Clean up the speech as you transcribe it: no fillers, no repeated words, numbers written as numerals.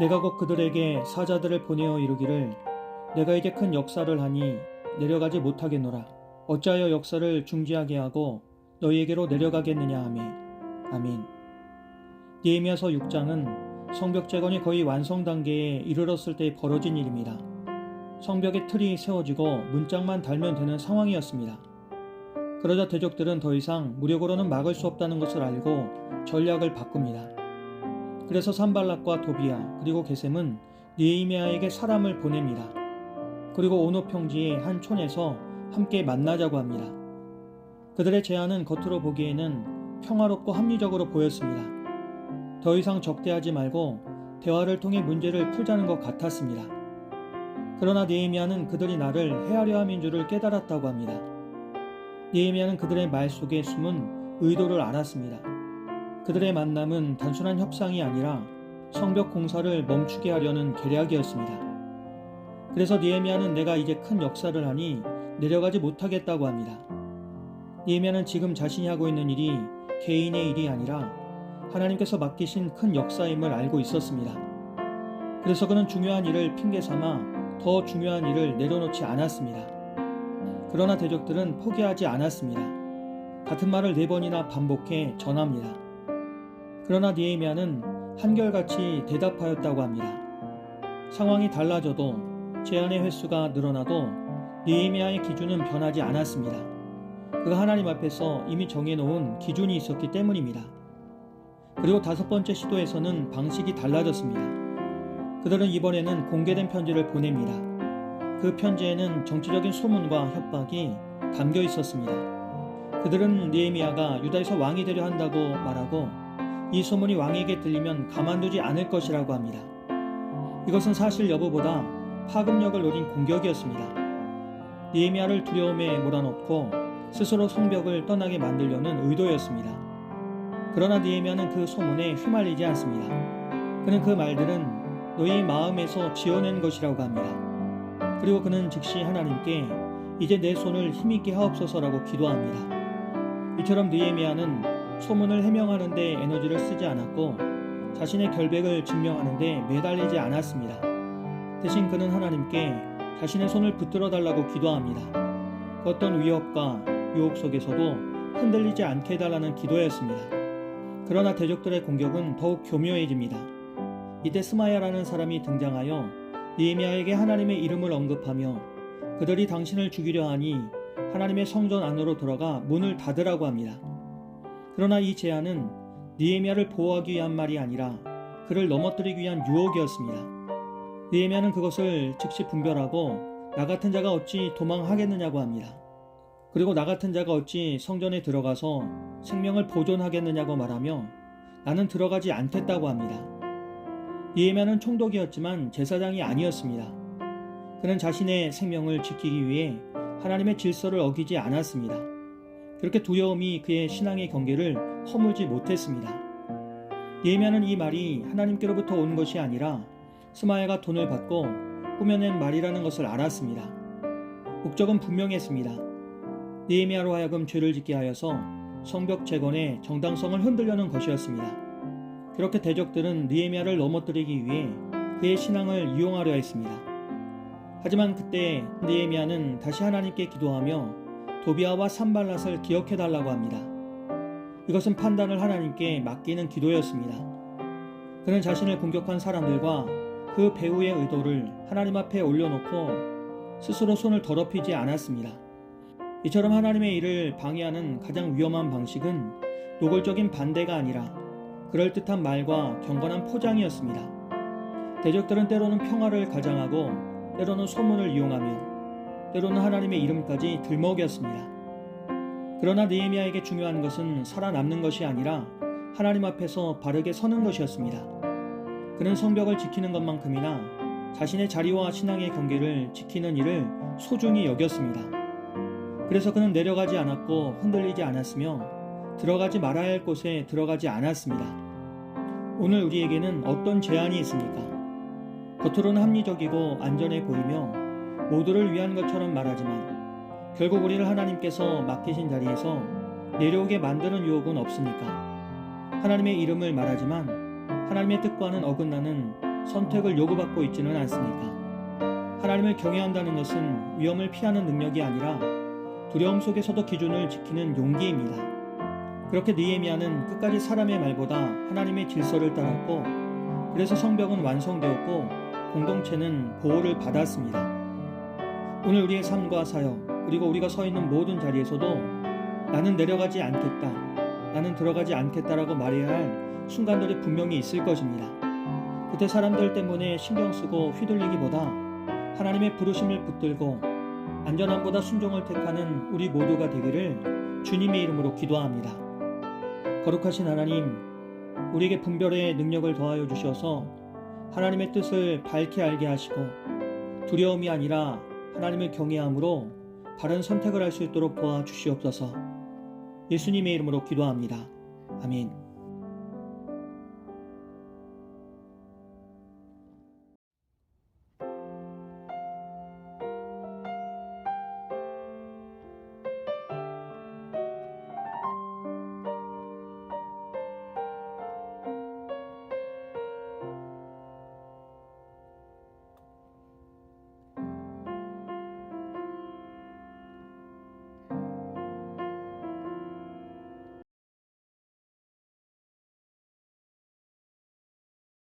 내가 곧 그들에게 사자들을 보내어 이르기를 내가 이제 큰 역사를 하니 내려가지 못하겠노라. 어찌하여 역사를 중지하게 하고 너희에게로 내려가겠느냐 하매. 아멘. 느헤미야서 6장은 성벽 재건이 거의 완성 단계에 이르렀을 때 벌어진 일입니다. 성벽의 틀이 세워지고 문짝만 달면 되는 상황이었습니다. 그러자 대적들은 더 이상 무력으로는 막을 수 없다는 것을 알고 전략을 바꿉니다. 그래서 산발락과 도비야 그리고 게셈은 느헤미야에게 사람을 보냅니다. 그리고 오노 평지의 한 촌에서 함께 만나자고 합니다. 그들의 제안은 겉으로 보기에는 평화롭고 합리적으로 보였습니다. 더 이상 적대하지 말고 대화를 통해 문제를 풀자는 것 같았습니다. 그러나 느헤미야는 그들이 나를 해하려 함인 줄을 깨달았다고 합니다. 느헤미야는 그들의 말 속에 숨은 의도를 알았습니다. 그들의 만남은 단순한 협상이 아니라 성벽 공사를 멈추게 하려는 계략이었습니다. 그래서 느헤미야는 내가 이제 큰 역사를 하니 내려가지 못하겠다고 합니다. 느헤미야는 지금 자신이 하고 있는 일이 개인의 일이 아니라 하나님께서 맡기신 큰 역사임을 알고 있었습니다. 그래서 그는 중요한 일을 핑계 삼아 더 중요한 일을 내려놓지 않았습니다. 그러나 대적들은 포기하지 않았습니다. 같은 말을 4번이나 반복해 전합니다. 그러나 느헤미야는 한결같이 대답하였다고 합니다. 상황이 달라져도 제안의 횟수가 늘어나도 느헤미야의 기준은 변하지 않았습니다. 그가 하나님 앞에서 이미 정해놓은 기준이 있었기 때문입니다. 그리고 5번째 시도에서는 방식이 달라졌습니다. 그들은 이번에는 공개된 편지를 보냅니다. 그 편지에는 정치적인 소문과 협박이 담겨 있었습니다. 그들은 느헤미야가 유다에서 왕이 되려 한다고 말하고 이 소문이 왕에게 들리면 가만두지 않을 것이라고 합니다. 이것은 사실 여부보다 파급력을 노린 공격이었습니다. 느헤미야를 두려움에 몰아넣고 스스로 성벽을 떠나게 만들려는 의도였습니다. 그러나 느헤미야는 그 소문에 휘말리지 않습니다. 그는 그 말들은 너희 마음에서 지어낸 것이라고 합니다. 그리고 그는 즉시 하나님께 이제 내 손을 힘있게 하옵소서라고 기도합니다. 이처럼 느헤미야는 소문을 해명하는 데 에너지를 쓰지 않았고 자신의 결백을 증명하는 데 매달리지 않았습니다. 대신 그는 하나님께 자신의 손을 붙들어 달라고 기도합니다. 그 어떤 위협과 유혹 속에서도 흔들리지 않게 해달라는 기도였습니다. 그러나 대적들의 공격은 더욱 교묘해집니다. 이때 스마야라는 사람이 등장하여 느헤미야에게 하나님의 이름을 언급하며 그들이 당신을 죽이려 하니 하나님의 성전 안으로 들어가 문을 닫으라고 합니다. 그러나 이 제안은 느헤미야를 보호하기 위한 말이 아니라 그를 넘어뜨리기 위한 유혹이었습니다. 느헤미야는 그것을 즉시 분별하고 나 같은 자가 어찌 도망하겠느냐고 합니다. 그리고 나 같은 자가 어찌 성전에 들어가서 생명을 보존하겠느냐고 말하며 나는 들어가지 않겠다고 합니다. 느헤미야는 총독이었지만 제사장이 아니었습니다. 그는 자신의 생명을 지키기 위해 하나님의 질서를 어기지 않았습니다. 그렇게 두려움이 그의 신앙의 경계를 허물지 못했습니다. 느헤미야는 이 말이 하나님께로부터 온 것이 아니라 스마야가 돈을 받고 꾸며낸 말이라는 것을 알았습니다. 목적은 분명했습니다. 느헤미야로 하여금 죄를 짓게 하여서 성벽 재건의 정당성을 흔들려는 것이었습니다. 그렇게 대적들은 느헤미야를 넘어뜨리기 위해 그의 신앙을 이용하려 했습니다. 하지만 그때 느헤미야는 다시 하나님께 기도하며 도비야와 산발랏을 기억해달라고 합니다. 이것은 판단을 하나님께 맡기는 기도였습니다. 그는 자신을 공격한 사람들과 그 배후의 의도를 하나님 앞에 올려놓고 스스로 손을 더럽히지 않았습니다. 이처럼 하나님의 일을 방해하는 가장 위험한 방식은 노골적인 반대가 아니라 그럴듯한 말과 경건한 포장이었습니다. 대적들은 때로는 평화를 가장하고 때로는 소문을 이용하며 때로는 하나님의 이름까지 들먹였습니다. 그러나 느헤미야에게 중요한 것은 살아남는 것이 아니라 하나님 앞에서 바르게 서는 것이었습니다. 그는 성벽을 지키는 것만큼이나 자신의 자리와 신앙의 경계를 지키는 일을 소중히 여겼습니다. 그래서 그는 내려가지 않았고 흔들리지 않았으며 들어가지 말아야 할 곳에 들어가지 않았습니다. 오늘 우리에게는 어떤 제안이 있습니까? 겉으로는 합리적이고 안전해 보이며 모두를 위한 것처럼 말하지만 결국 우리를 하나님께서 맡기신 자리에서 내려오게 만드는 유혹은 없습니까? 하나님의 이름을 말하지만 하나님의 뜻과는 어긋나는 선택을 요구받고 있지는 않습니까? 하나님을 경외한다는 것은 위험을 피하는 능력이 아니라 두려움 속에서도 기준을 지키는 용기입니다. 그렇게 느헤미야는 끝까지 사람의 말보다 하나님의 질서를 따랐고, 그래서 성벽은 완성되었고 공동체는 보호를 받았습니다. 오늘 우리의 삶과 사역, 그리고 우리가 서 있는 모든 자리에서도 나는 내려가지 않겠다, 나는 들어가지 않겠다라고 말해야 할 순간들이 분명히 있을 것입니다. 그때 사람들 때문에 신경 쓰고 휘둘리기보다 하나님의 부르심을 붙들고 안전함보다 순종을 택하는 우리 모두가 되기를 주님의 이름으로 기도합니다. 거룩하신 하나님, 우리에게 분별의 능력을 더하여 주셔서 하나님의 뜻을 밝히 알게 하시고 두려움이 아니라 하나님을 경외함으로 바른 선택을 할 수 있도록 도와주시옵소서. 예수님의 이름으로 기도합니다. 아멘.